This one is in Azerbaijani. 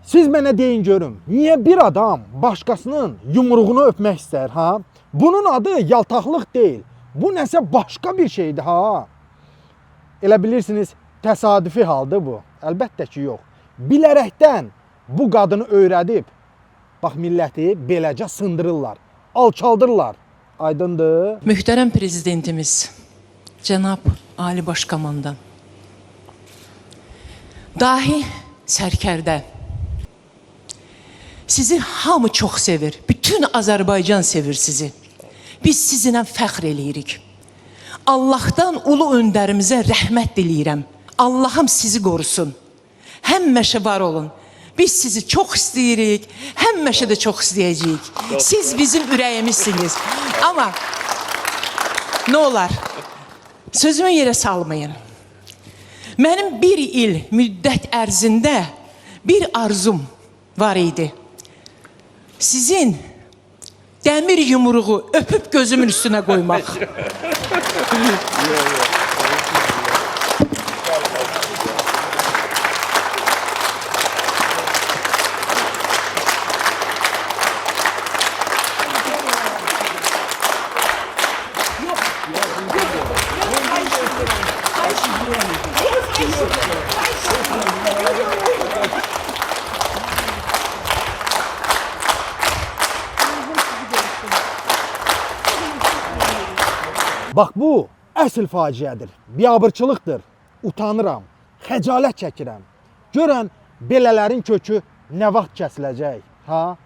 Siz mənə deyin görüm, niyə bir adam başqasının yumruğunu öpmək istər, ha? Bunun adı yaltaqlıq deyil. Bu nəsə başqa bir şeydir, ha? Elə bilirsiniz, təsadüfi haldır bu. Əlbəttə ki, yox. Bilərəkdən bu qadını öyrədib, bax milləti beləcə sındırırlar, alçaldırlar. Aydındır? Mühtərəm prezidentimiz, Cənab Ali Başkomandan, dahi sərkərdə, sizi hamı çox sevir, bütün Azərbaycan sevir sizi. Biz sizinlə fəxr eləyirik. Allahdan ulu öndərimizə rəhmət diləyirəm. Allahım sizi qorusun. Həmişə var olun. Biz sizi çox istəyirik, həmişə də çox istəyəcəyik. Siz bizim ürəyimizsiniz. Amma nə olar, sözümü yerə salmayın. Mənim bir il müddət ərzində bir arzum var idi. Sizin dəmir yumruğu öpüb gözümün üstünə qoymaq. Bax bu əsl faciədir, biabırçılıqdır. Utanıram, xəcalət çəkirəm. Görən belələrin kökü nə vaxt kəsiləcək, ha?